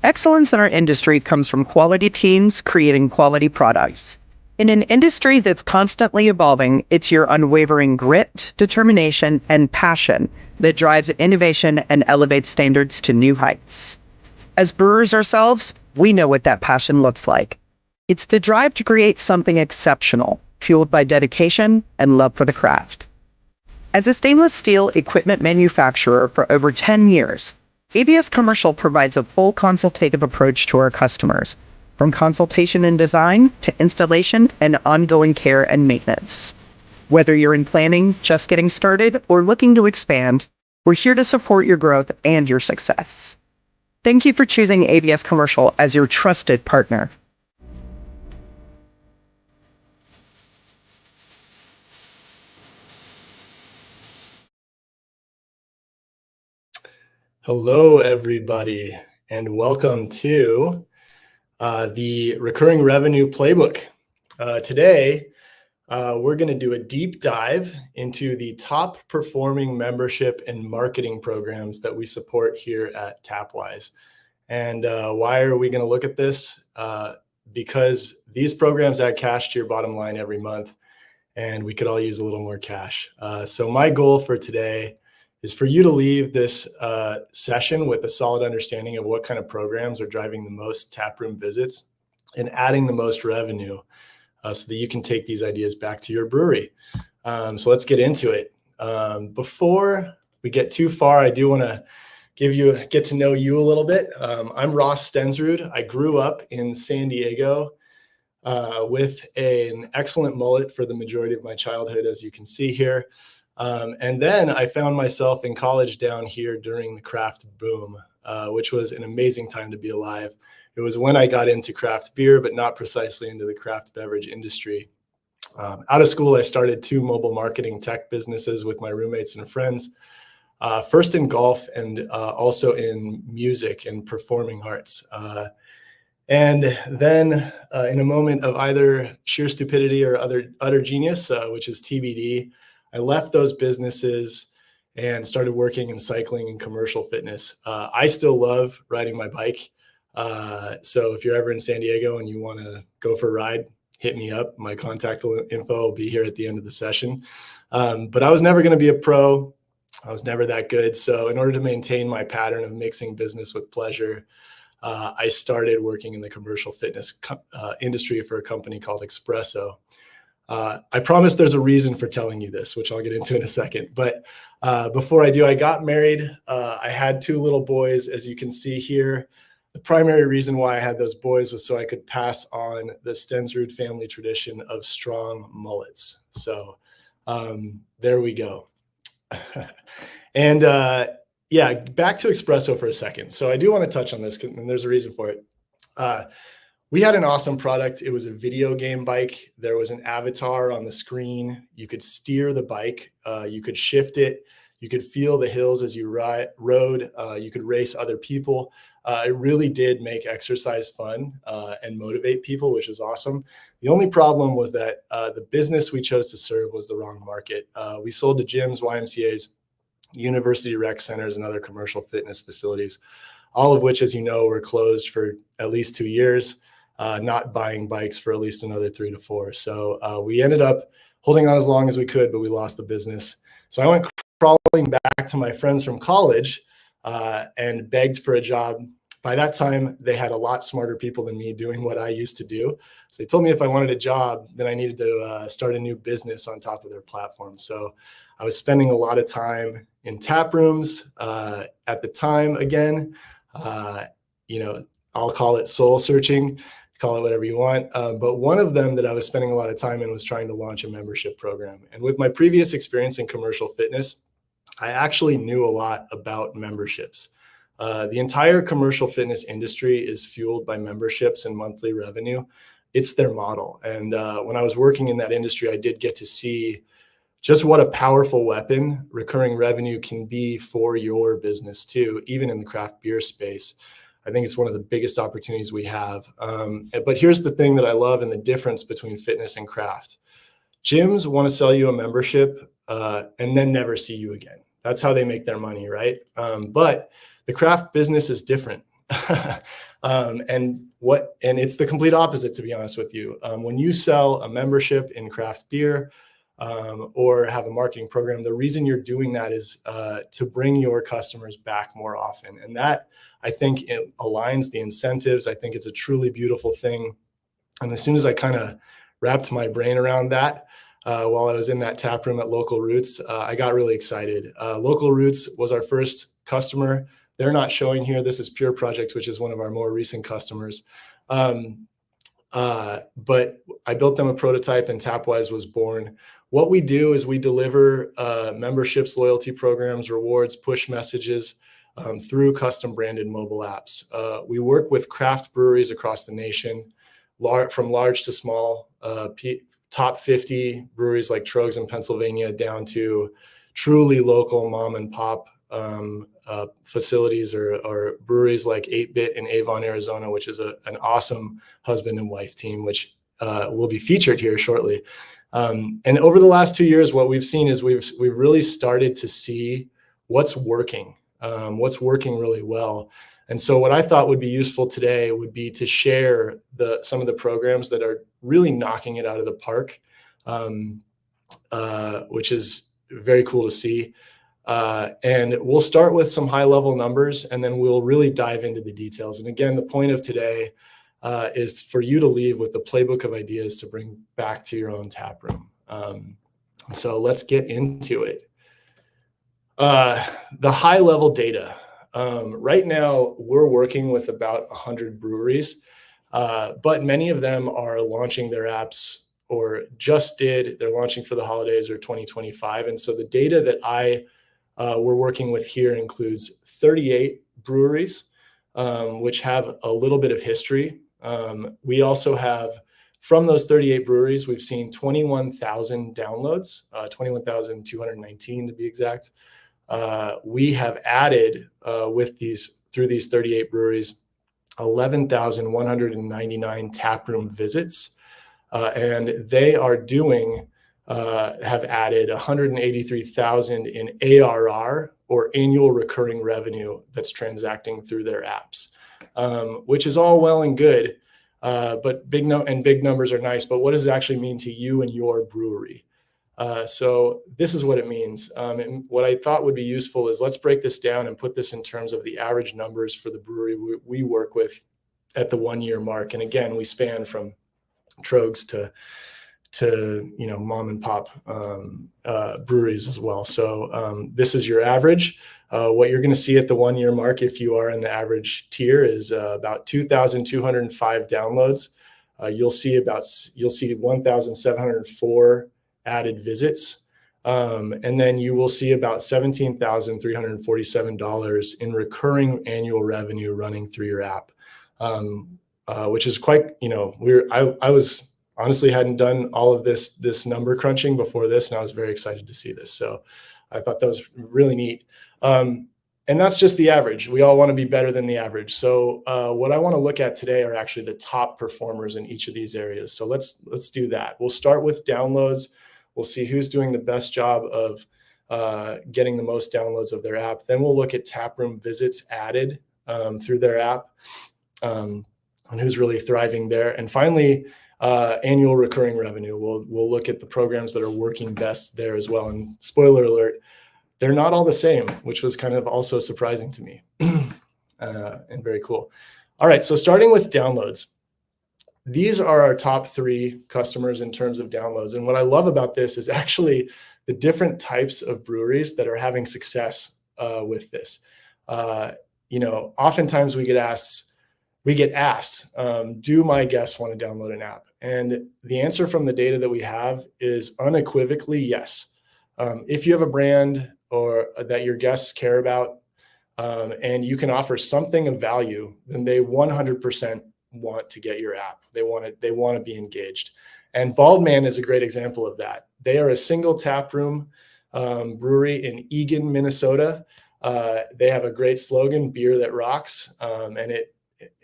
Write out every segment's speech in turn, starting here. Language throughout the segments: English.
Excellence in our industry comes from quality teams creating quality products. In an industry that's constantly evolving, it's your unwavering grit, determination, and passion that drives innovation and elevates standards to new heights. As brewers ourselves, we know what that passion looks like. It's the drive to create something exceptional, fueled by dedication and love for the craft. As a stainless steel equipment manufacturer for over 10 years, ABS Commercial provides a full consultative approach to our customers, from consultation and design to installation and ongoing care and maintenance. Whether you're in planning, just getting started, or looking to expand, we're here to support your growth and your success. Thank you for choosing ABS Commercial as your trusted partner. Hello, everybody, and welcome to the Recurring Revenue Playbook. Today, we're going to do a deep dive into the top performing membership and marketing programs that we support here at TapWyse. And why are we going to look at this? Because these programs add cash to your bottom line every month, and we could all use a little more cash. So my goal for today is for you to leave this session with a solid understanding of what kind of programs are driving the most taproom visits and adding the most revenue so that you can take these ideas back to your brewery. So let's get into it. Before we get too far, I do want to get to know you a little bit. I'm Ross Stensrud. I grew up in San Diego with an excellent mullet for the majority of my childhood, as you can see here. And then I found myself in college down here during the craft boom, which was an amazing time to be alive. It was when I got into craft beer, but not precisely into the craft beverage industry. Out of school, I started 2 mobile marketing tech businesses with my roommates and friends, first in golf and also in music and performing arts. And then in a moment of either sheer stupidity or utter genius, which is TBD, I left those businesses and started working in cycling and commercial fitness. I still love riding my bike. So if you're ever in San Diego and you want to go for a ride, hit me up. My contact info will be here at the end of the session. But I was never going to be a pro. I was never that good. So in order to maintain my pattern of mixing business with pleasure, I started working in the commercial fitness industry for a company called Espresso. I promise there's a reason for telling you this, which I'll get into in a second. But before I do, I got married. I had 2 little boys, as you can see here. The primary reason why I had those boys was so I could pass on the Stensrud family tradition of strong mullets. So there we go. And yeah, back to Espresso for a second. So I do want to touch on this, and there's a reason for it. We had an awesome product. It was a video game bike. There was an avatar on the screen. You could steer the bike. You could shift it. You could feel the hills as you rode. You could race other people. It really did make exercise fun and motivate people, which was awesome. The only problem was that the business we chose to serve was the wrong market. We sold to gyms, YMCAs, university rec centers, and other commercial fitness facilities, all of which, as you know, were closed for at least 2 years. Not buying bikes for at least another 3 to 4. So we ended up holding on as long as we could, but we lost the business. So I went crawling back to my friends from college and begged for a job. By that time, they had a lot smarter people than me doing what I used to do. So they told me if I wanted a job, then I needed to start a new business on top of their platform. So I was spending a lot of time in tap rooms at the time. Again, I'll call it soul searching. Call it whatever you want. But one of them that I was spending a lot of time in was trying to launch a membership program. And with my previous experience in commercial fitness, I actually knew a lot about memberships. The entire commercial fitness industry is fueled by memberships and monthly revenue. It's their model. And when I was working in that industry, I did get to see just what a powerful weapon recurring revenue can be for your business too, even in the craft beer space. I think it's one of the biggest opportunities we have. But here's the thing that I love and the difference between fitness and craft. Gyms want to sell you a membership and then never see you again. That's how they make their money, right? But the craft business is different. And it's the complete opposite, to be honest with you. When you sell a membership in craft beer, or have a marketing program, the reason you're doing that is to bring your customers back more often. And that, I think, it aligns the incentives. I think it's a truly beautiful thing. And as soon as I kind of wrapped my brain around that, while I was in that tap room at Local Roots, I got really excited. Local Roots was our first customer. They're not showing here. This is Pure Project, which is one of our more recent customers. But I built them a prototype and TapWyse was born. What we do is we deliver memberships, loyalty programs, rewards, push messages through custom branded mobile apps. We work with craft breweries across the nation, from large to small, top 50 breweries like Trogs in Pennsylvania down to truly local mom and pop facilities or breweries like 8-Bit in Avon, Arizona, which is an awesome husband and wife team, which will be featured here shortly. And over the last 2 years, what we've seen is we've really started to see what's working really well. And so what I thought would be useful today would be to share some of the programs that are really knocking it out of the park, which is very cool to see. And we'll start with some high level numbers, and then we'll really dive into the details. And again, the point of today is for you to leave with the playbook of ideas to bring back to your own tap room. So let's get into it. The high level data. Right now, we're working with about 100 breweries, but many of them are launching their apps or they're launching for the holidays or 2025. And so the data that we're working with here includes 38 breweries, which have a little bit of history. We also have, from those 38 breweries, we've seen 21,000 downloads, 21,219 to be exact. We have added through these 38 breweries, 11,199 taproom visits, and they have added 183,000 in ARR, or annual recurring revenue, that's transacting through their apps, which is all well and good, but big numbers are nice. But what does it actually mean to you and your brewery? So this is what it means. And what I thought would be useful is let's break this down and put this in terms of the average numbers for the brewery we work with at the 1 year mark. And again, we span from Trogs to mom and pop breweries as well. So this is your average. What you're going to see at the 1 year mark, if you are in the average tier, is about 2,205 downloads. You'll see 1,704 added visits. And then you will see about $17,347 in recurring annual revenue running through your app, which is quite, I was honestly hadn't done all of this number crunching before this, and I was very excited to see this. So I thought that was really neat. And that's just the average. We all want to be better than the average. So what I want to look at today are actually the top performers in each of these areas. So let's do that. We'll start with downloads. We'll see who's doing the best job of getting the most downloads of their app. Then we'll look at taproom visits added through their app, and who's really thriving there. And finally, annual recurring revenue. We'll look at the programs that are working best there as well. And spoiler alert, they're not all the same, which was kind of also surprising to me and very cool. All right, so starting with downloads. These are our top 3 customers in terms of downloads. And what I love about this is actually the different types of breweries that are having success with this. Oftentimes we get asked, do my guests want to download an app? And the answer from the data that we have is unequivocally yes. If you have a brand or that your guests care about, and you can offer something of value, then they 100% want to get your app. They want to be engaged. And Bald Man is a great example of that. They are a single tap room brewery in Eagan, Minnesota. They have a great slogan, "Beer that rocks," and it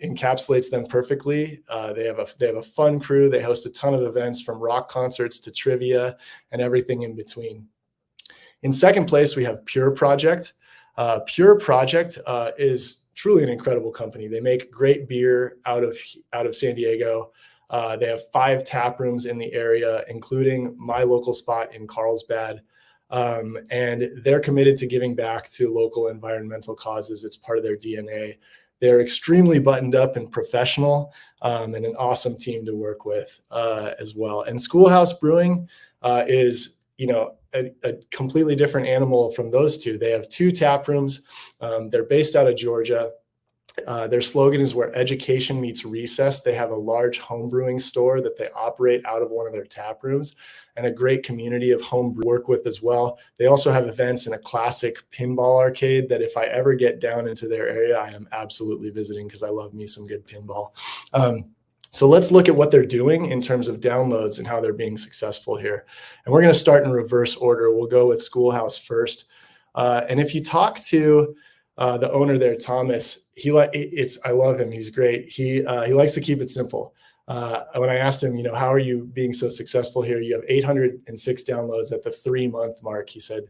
encapsulates them perfectly. They have a fun crew. They host a ton of events, from rock concerts to trivia and everything in between. In second place, we have Pure Project. Pure Project is truly an incredible company. They make great beer out of San Diego. They have 5 tap rooms in the area, including my local spot in Carlsbad. And they're committed to giving back to local environmental causes. It's part of their DNA. They're extremely buttoned up and professional, and an awesome team to work with as well. And Schoolhouse Brewing is, a completely different animal from those two. They have 2 tap rooms. They're based out of Georgia. Their slogan is where education meets recess. They have a large home brewing store that they operate out of one of their tap rooms, and a great community of home brew work with as well. They also have events in a classic pinball arcade that if I ever get down into their area, I am absolutely visiting because I love me some good pinball. So let's look at what they're doing in terms of downloads and how they're being successful here. And we're going to start in reverse order. We'll go with Schoolhouse first. And if you talk to the owner there, Thomas, I love him. He's great. He likes to keep it simple. When I asked him, how are you being so successful here? You have 806 downloads at the 3-month mark. He said,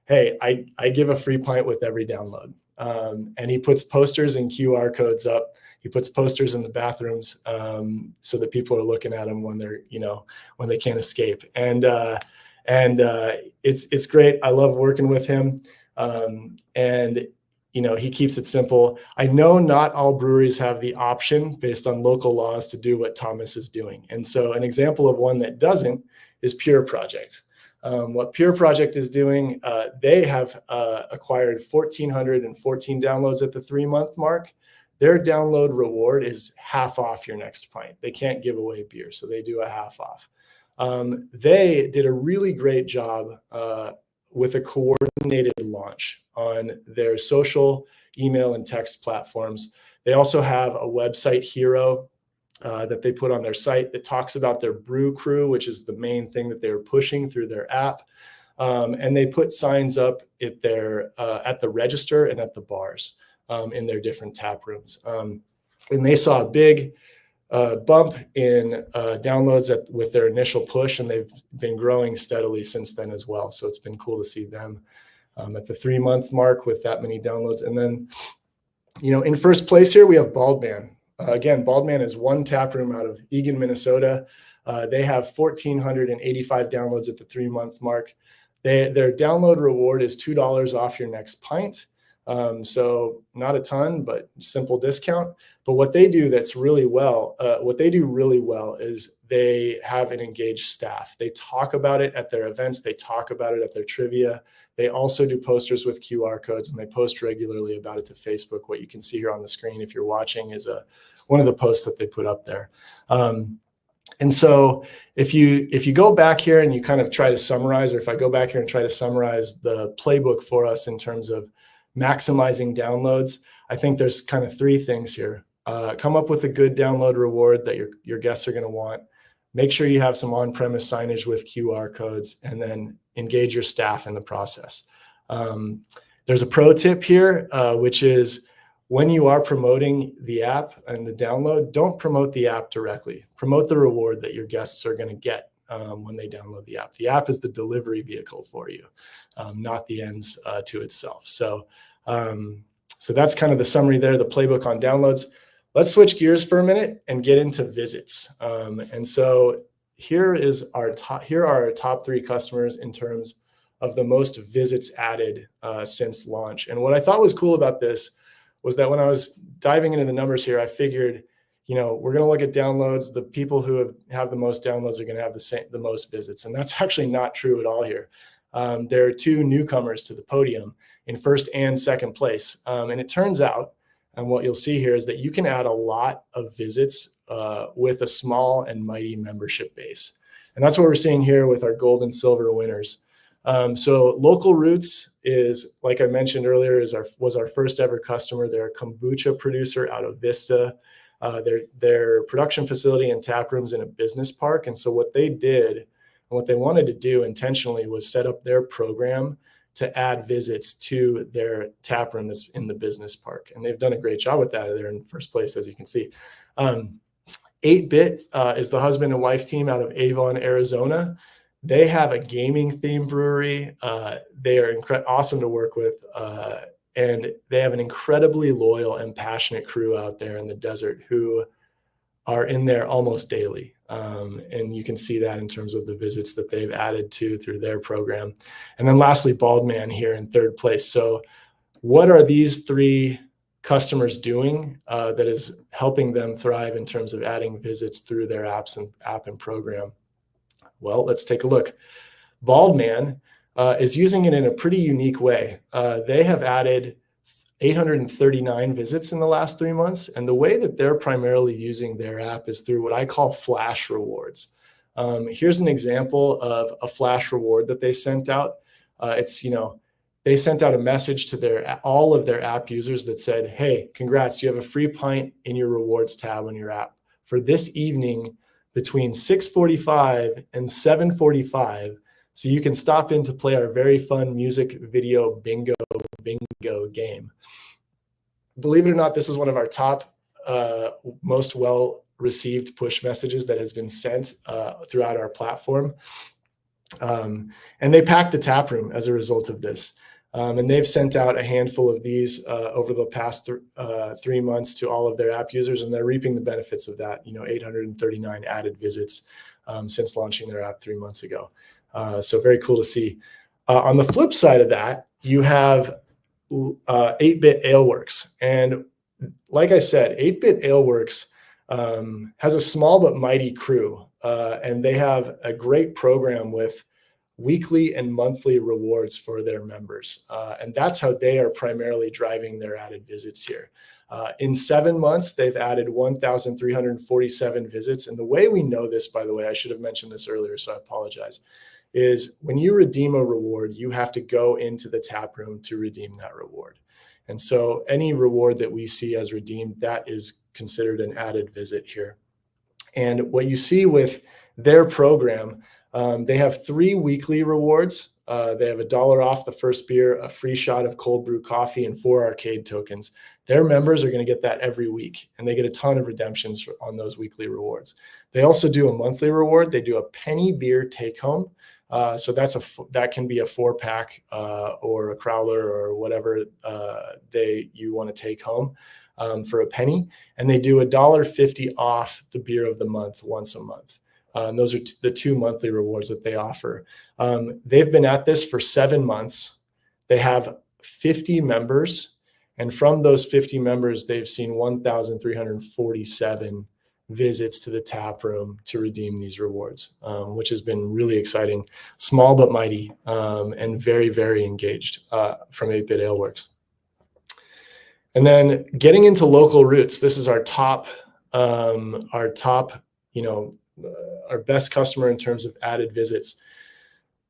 hey, I give a free pint with every download. And he puts posters and QR codes up. He puts posters in the bathrooms so that people are looking at them when they're, when they can't escape. And it's great. I love working with him. And he keeps it simple. I know not all breweries have the option based on local laws to do what Thomas is doing. And so an example of one that doesn't is Pure Project. What Pure Project is doing, they have acquired 1,414 downloads at the 3-month mark. Their download reward is half off your next pint. They can't give away beer, so they do a half off. They did a really great job with a coordinated launch on their social, email, and text platforms. They also have a website hero that they put on their site that talks about their brew crew, which is the main thing that they're pushing through their app. And they put signs up at the register and at the bars in their different tap rooms. And they saw a big bump in downloads with their initial push, and they've been growing steadily since then as well. So it's been cool to see them at the 3-month mark with that many downloads. And then, in first place here, we have Bald Man. Again, Bald Man is one tap room out of Eagan, Minnesota. They have 1,485 downloads at the 3-month mark. Their download reward is $2 off your next pint. So not a ton, but simple discount. But what they do really well is they have an engaged staff. They talk about it at their events. They talk about it at their trivia. They also do posters with QR codes, and they post regularly about it to Facebook. What you can see here on the screen, if you're watching, is one of the posts that they put up there. And so if you go back here and you kind of try to summarize, or if I go back here and try to summarize the playbook for us in terms of maximizing downloads, I think there's kind of 3 things here. Come up with a good download reward that your guests are going to want. Make sure you have some on-premise signage with QR codes, and then engage your staff in the process. There's a pro tip here, which is when you are promoting the app and the download, don't promote the app directly. Promote the reward that your guests are going to get when they download the app. The app is the delivery vehicle for you, not the ends to itself. So that's kind of the summary there, the playbook on downloads. Let's switch gears for a minute and get into visits. And so here are our top 3 customers in terms of the most visits added since launch. And what I thought was cool about this was that when I was diving into the numbers here, I figured, we're going to look at downloads. The people who have the most downloads are going to have the most visits. And that's actually not true at all here. There are 2 newcomers to the podium in first and second place. And it turns out, and what you'll see here is that you can add a lot of visits with a small and mighty membership base. And that's what we're seeing here with our gold and silver winners. So Local Roots is, like I mentioned earlier, was our first ever customer. They're a kombucha producer out of Vista. Their production facility and tap rooms in a business park. And so what they did and what they wanted to do intentionally was set up their program to add visits to their tap room that's in the business park. And they've done a great job with that. They're in first place, as you can see. 8-Bit is the husband and wife team out of Avon, Arizona. They have a gaming themed brewery. They are awesome to work with. And they have an incredibly loyal and passionate crew out there in the desert who are in there almost daily. And you can see that in terms of the visits that they've added to through their program. And then lastly, Bald Man here in third place. So what are these three customers doing that is helping them thrive in terms of adding visits through their app and program? Well, let's take a look. Bald Man is using it in a pretty unique way. They have added 839 visits in the last 3 months. And the way that they're primarily using their app is through what I call flash rewards. Here's an example of a flash reward that they sent out. They sent out a message to all of their app users that said, hey, congrats, you have a free pint in your rewards tab on your app for this evening between 6:45 and 7:45. So you can stop in to play our very fun music video bingo game. Believe it or not, this is one of our top most well-received push messages that has been sent throughout our platform. And they packed the taproom as a result of this. And they've sent out a handful of these over the past 3 months to all of their app users, and they're reaping the benefits of that. 839 added visits since launching their app 3 months ago. So very cool to see. On the flip side of that, you have 8-Bit Aleworks. And like I said, 8-Bit Aleworks has a small but mighty crew. And they have a great program with weekly and monthly rewards for their members. And that's how they are primarily driving their added visits here. In 7 months, they've added 1,347 visits. And the way we know this, by the way, I should have mentioned this earlier, so I apologize, is when you redeem a reward, you have to go into the tap room to redeem that reward. And so any reward that we see as redeemed, that is considered an added visit here. And what you see with their program, they have 3 weekly rewards. They have $1 off the first beer, a free shot of cold brew coffee, and 4 arcade tokens. Their members are going to get that every week, and they get a ton of redemptions on those weekly rewards. They also do a monthly reward. They do a penny beer take home. So that can be a 4-pack or a crowler or whatever you want to take home for a penny. And they do $1.50 off the beer of the month once a month. And those are the 2 monthly rewards that they offer. They've been at this for 7 months. They have 50 members. And from those 50 members, they've seen 1,347 visits to the tap room to redeem these rewards, which has been really exciting, small but mighty, and very, very engaged from 8-Bit Aleworks. And then getting into local roots, this is our best customer in terms of added visits.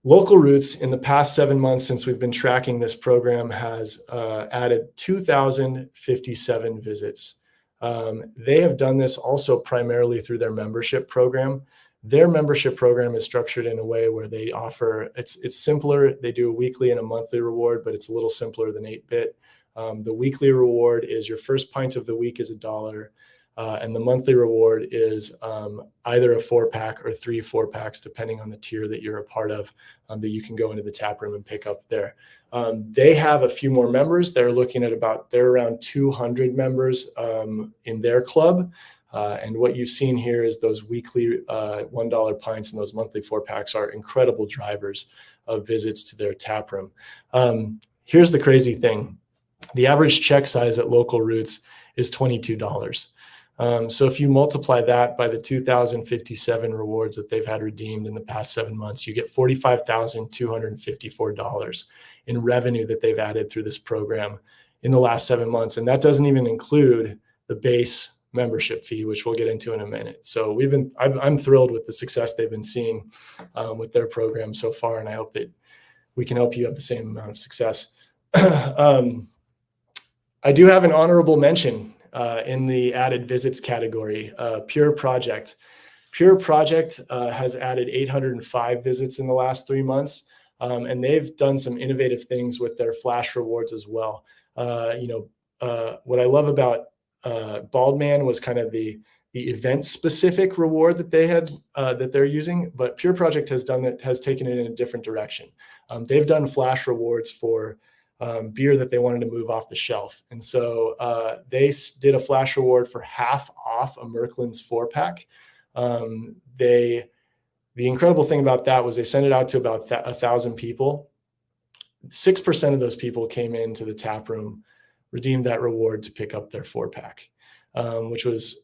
Local Roots, in the past 7 months since we've been tracking this program, has added 2,057 visits. They have done this also primarily through their membership program. Their membership program is structured in a way where they offer, it's simpler. They do a weekly and a monthly reward, but it's a little simpler than 8-Bit. The weekly reward is your first pint of the week is $1. And the monthly reward is either a 4-pack or 3 4-packs, depending on the tier that you're a part of, that you can go into the tap room and pick up there. They have a few more members. They're around 200 members in their club. And what you've seen here is those weekly $1 pints and those monthly 4-packs are incredible drivers of visits to their tap room. Here's the crazy thing. The average check size at Local Roots is $22. So if you multiply that by the 2,057 rewards that they've had redeemed in the past 7 months, you get $45,254 in revenue that they've added through this program in the last 7 months. And that doesn't even include the base membership fee, which we'll get into in a minute. So I'm thrilled with the success they've been seeing with their program so far. And I hope that we can help you have the same amount of success. I do have an honorable mention in the added visits category, Pure Project. Pure Project has added 805 visits in the last 3 months, and they've done some innovative things with their flash rewards as well. What I love about Bald Man was kind of the event-specific reward that they had that they're using, but Pure Project has taken it in a different direction. They've done flash rewards for beer that they wanted to move off the shelf. And so they did a flash reward for half off a Merklin's 4-pack. The incredible thing about that was they sent it out to about 1,000 people. 6% of those people came into the tap room, redeemed that reward to pick up their 4-pack, which was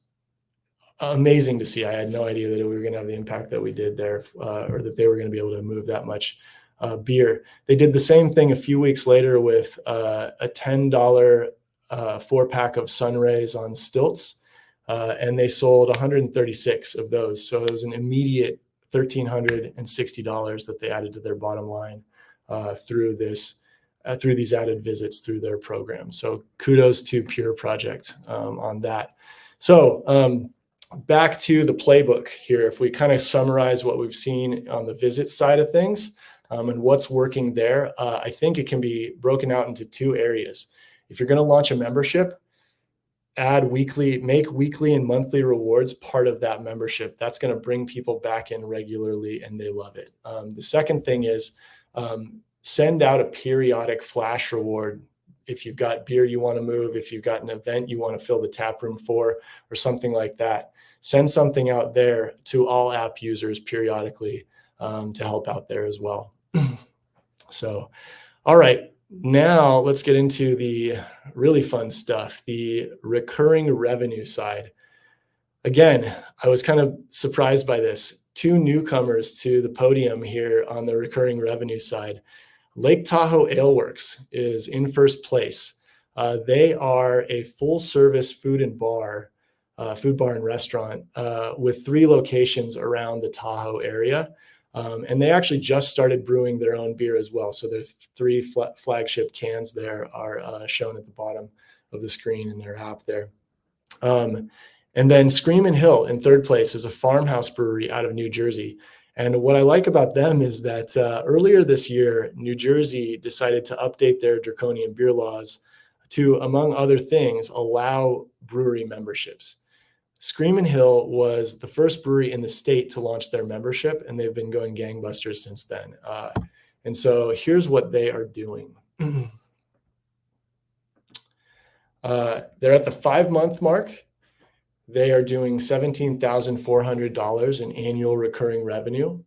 amazing to see. I had no idea that we were going to have the impact that we did there, or that they were going to be able to move that much beer. They did the same thing a few weeks later with a $10 4-pack of Sunrays on stilts, and they sold 136 of those. So it was an immediate $1,360 that they added to their bottom line through these added visits through their program. So kudos to Pure Project on that. So back to the playbook here. If we kind of summarize what we've seen on the visit side of things and what's working there, I think it can be broken out into 2 areas. If you're going to launch a membership, make weekly and monthly rewards part of that membership. That's going to bring people back in regularly and they love it. The second thing is send out a periodic flash reward. If you've got beer you want to move, if you've got an event you want to fill the tap room for, or something like that, send something out there to all app users periodically to help out there as well. So, all right. Now let's get into the really fun stuff, the recurring revenue side. Again, I was kind of surprised by this. 2 newcomers to the podium here on the recurring revenue side. Lake Tahoe Ale Works is in first place. They are a full service food bar and restaurant with 3 locations around the Tahoe area. And they actually just started brewing their own beer as well. So their 3 flagship cans there are shown at the bottom of the screen in their app there. And then Screamin' Hill in third place is a farmhouse brewery out of New Jersey. And what I like about them is that earlier this year, New Jersey decided to update their draconian beer laws to, among other things, allow brewery memberships. Screamin' Hill was the first brewery in the state to launch their membership, and they've been going gangbusters since then. And so here's what they are doing. They're at the 5-month mark. They are doing $17,400 in annual recurring revenue.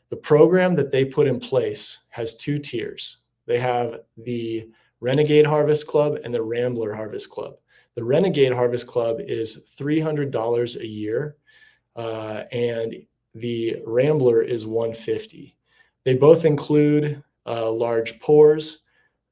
The program that they put in place has 2 tiers. They have the Renegade Harvest Club and the Rambler Harvest Club. The Renegade Harvest Club is $300 a year, and the Rambler is $150. They both include large pours.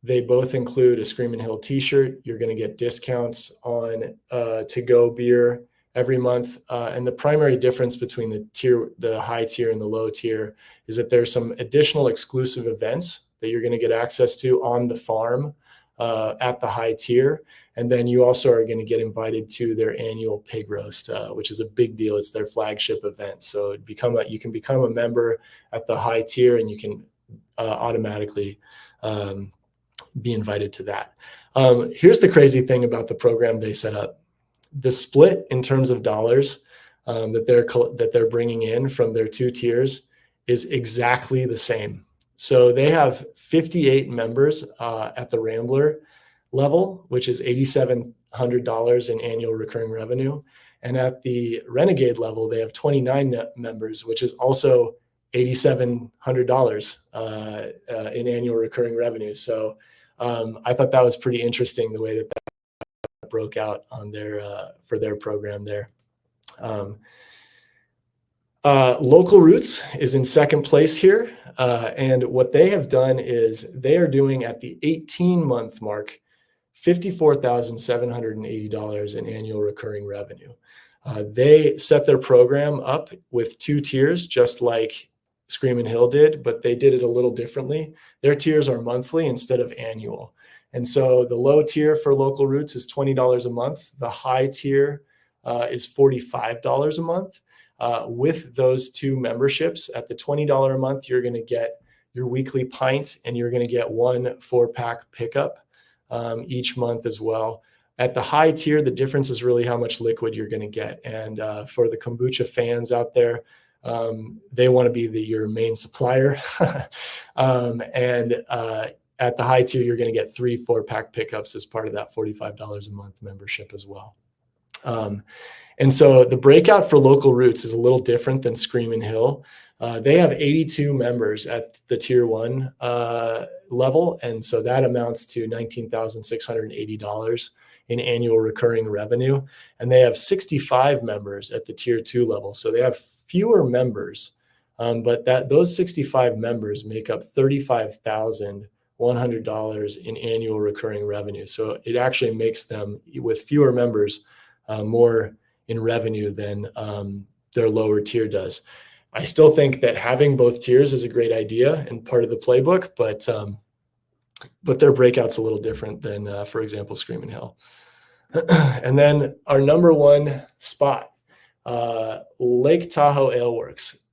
They both include a Screamin' Hill t-shirt. You're going to get discounts on to-go beer every month. And the primary difference between the high tier and the low tier is that there's some additional exclusive events that you're going to get access to on the farm at the high tier. And then you also are going to get invited to their annual pig roast, which is a big deal. It's their flagship event. So you can become a member at the high tier, and you can automatically be invited to that. Here's the crazy thing about the program they set up. The split in terms of dollars that they're bringing in from their 2 tiers is exactly the same. So they have 58 members at the Rambler level, which is $8,700 in annual recurring revenue. And at the Renegade level, they have 29 members, which is also $8,700 in annual recurring revenue. So I thought that was pretty interesting, the way that broke out on for their program there. Local Roots is in second place here. And what they have done is they are doing at the 18-month mark, $54,780 in annual recurring revenue. They set their program up with 2 tiers, just like Screamin' Hill did, but they did it a little differently. Their tiers are monthly instead of annual. And so the low tier for Local Roots is $20 a month. The high tier is $45 a month. With those 2 memberships, at the $20 a month, you're going to get your weekly pint, and you're going to get 1 4-pack pickup each month as well. At the high tier, the difference is really how much liquid you're going to get. And for the kombucha fans out there, they want to be your main supplier. at the high tier, you're going to get 3 4-pack pickups as part of that $45 a month membership as well. And so the breakout for Local Roots is a little different than Screamin' Hill. They have 82 members at the tier 1 level. And so that amounts to $19,680 in annual recurring revenue. And they have 65 members at the tier 2 level. So they have fewer members, but those 65 members make up $35,100 in annual recurring revenue. So it actually makes them, with fewer members, more in revenue than their lower tier does. I still think that having both tiers is a great idea and part of the playbook, but their breakout's a little different than, for example, Screamin' Hill. And then our number 1 spot, Lake Tahoe Ale Works.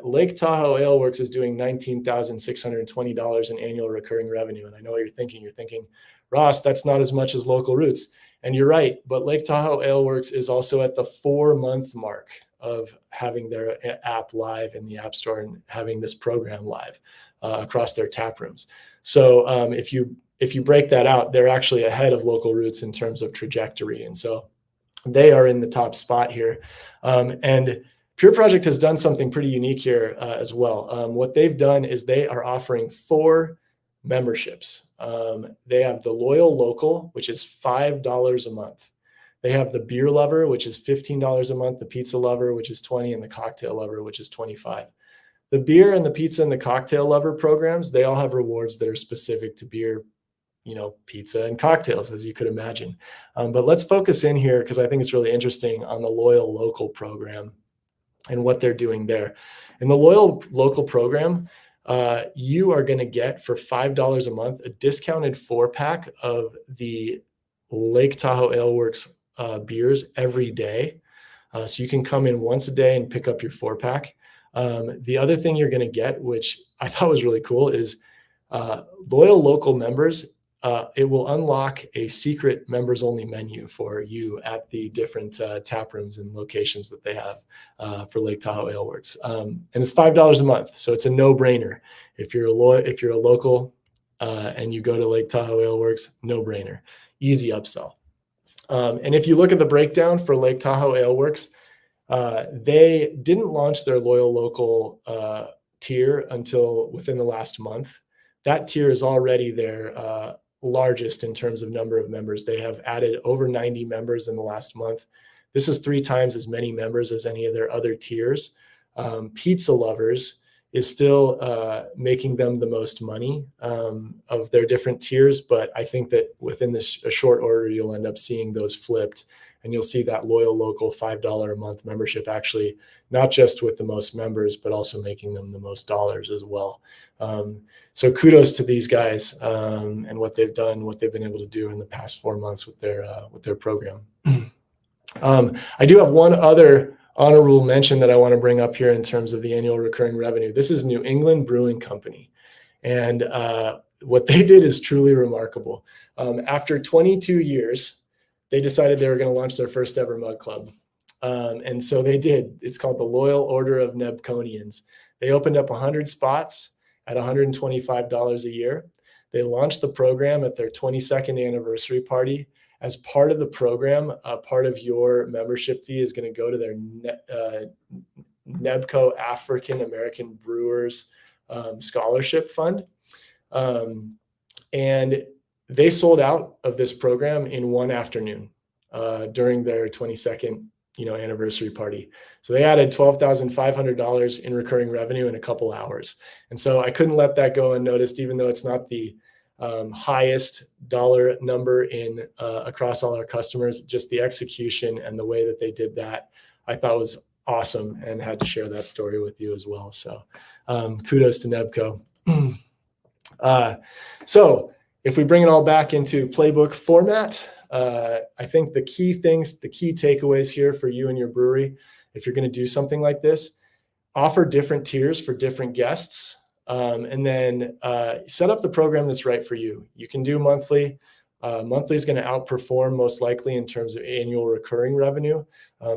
Lake Tahoe Ale Works is doing $19,620 in annual recurring revenue. And I know what you're thinking. You're thinking, Ross, that's not as much as Local Roots. And you're right, but Lake Tahoe Ale Works is also at the 4-month mark of having their app live in the App Store and having this program live across their tap rooms. So if you break that out, they're actually ahead of Local Roots in terms of trajectory. And so they are in the top spot here. And Pure Project has done something pretty unique here as well. What they've done is they are offering 4 memberships. They have the Loyal Local, which is $5 a month. They have the Beer Lover, which is $15 a month, the Pizza Lover, which is $20, and the Cocktail Lover, which is $25. The beer and the pizza and the cocktail lover programs, they all have rewards that are specific to beer, pizza and cocktails, as you could imagine. But let's focus in here because I think it's really interesting on the Loyal Local program and what they're doing there. In the Loyal Local program, you are going to get for $5 a month a discounted 4-pack of the Lake Tahoe Ale Works beers every day. So you can come in once a day and pick up your 4-pack. The other thing you're going to get, which I thought was really cool, is Loyal Local members. It will unlock a secret members only menu for you at the different tap rooms and locations that they have for Lake Tahoe Ale Works. And it's $5 a month. So it's a no-brainer. If you're a local and you go to Lake Tahoe Ale Works, no-brainer. Easy upsell. And if you look at the breakdown for Lake Tahoe Ale Works, they didn't launch their Loyal Local tier until within the last month. That tier is already their largest in terms of number of members. They have added over 90 members in the last month. This is 3 times as many members as any of their other tiers. Pizza Lovers is still making them the most money of their different tiers, but I think that within a short order, you'll end up seeing those flipped. And you'll see that Loyal Local $5 a month membership actually not just with the most members, but also making them the most dollars as well. So kudos to these guys and what they've done, what they've been able to do in the past 4 months with their program. I do have one other honorable mention that I want to bring up here in terms of the annual recurring revenue. This is New England Brewing Company. And what they did is truly remarkable. After 22 years, they decided they were going to launch their first ever mug club. And so they did. It's called the Loyal Order of Nebconians. They opened up 100 spots at $125 a year. They launched the program at their 22nd anniversary party. As part of the program, part of your membership fee is going to go to their Nebco African American Brewers Scholarship Fund. And they sold out of this program in one afternoon during their 22nd anniversary party. So they added $12,500 in recurring revenue in a couple hours. And so I couldn't let that go unnoticed, even though it's not the highest dollar number in across all our customers. Just the execution and the way that they did that, I thought was awesome, and had to share that story with you as well. So kudos to Nebco. So if we bring it all back into playbook format, I think the key takeaways here for you and your brewery, if you're going to do something like this, offer different tiers for different guests, and then set up the program that's right for you. You can do monthly. Monthly is going to outperform most likely in terms of annual recurring revenue,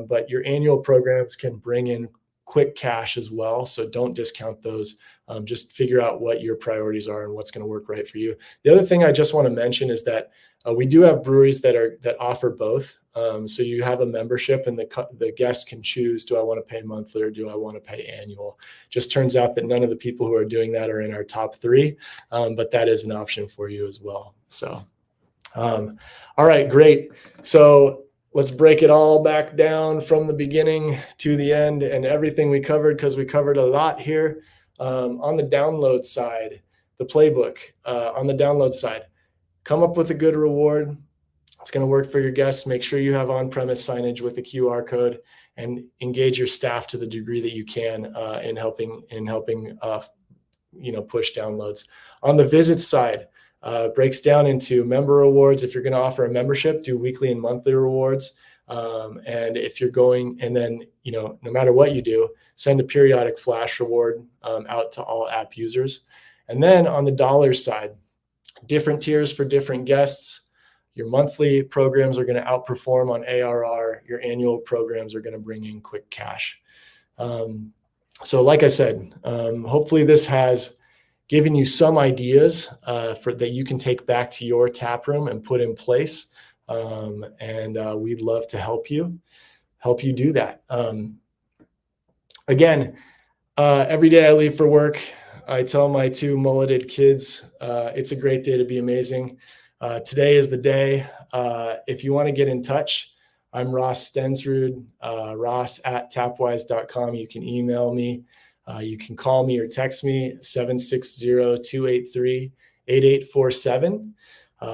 but your annual programs can bring in quick cash as well. So don't discount those. Just figure out what your priorities are and what's going to work right for you. The other thing I just want to mention is that we do have breweries that offer both. So you have a membership and the guest can choose, do I want to pay monthly or do I want to pay annual? Just turns out that none of the people who are doing that are in our top 3, but that is an option for you as well. So, all right, great. So let's break it all back down from the beginning to the end and everything we covered, because we covered a lot here. On the download side, the playbook, on the download side, come up with a good reward. It's going to work for your guests. Make sure you have on-premise signage with a QR code, and engage your staff to the degree that you can in helping push downloads. On the visits side, breaks down into member rewards. If you're going to offer a membership, do weekly and monthly rewards. And if you're going, and then, no matter what you do, send a periodic flash reward out to all app users. And then on the dollars side, different tiers for different guests. Your monthly programs are going to outperform on ARR. Your annual programs are going to bring in quick cash. So like I said, hopefully this has given you some ideas that you can take back to your tap room and put in place. And we'd love to help you do that. Again, every day I leave for work, I tell my 2 mulleted kids, it's a great day to be amazing. Today is the day. If you want to get in touch, I'm Ross Stensrud, ross@tapwyse.com. You can email me. You can call me or text me, 760-283-8847.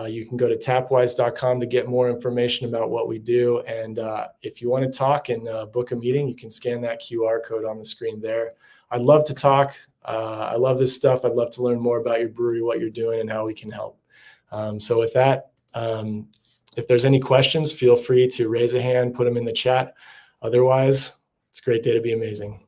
You can go to tapwyse.com to get more information about what we do. And if you want to talk and book a meeting, you can scan that QR code on the screen there. I'd love to talk. I love this stuff. I'd love to learn more about your brewery, what you're doing, and how we can help. So with that, if there's any questions, feel free to raise a hand, put them in the chat. Otherwise, it's a great day to be amazing.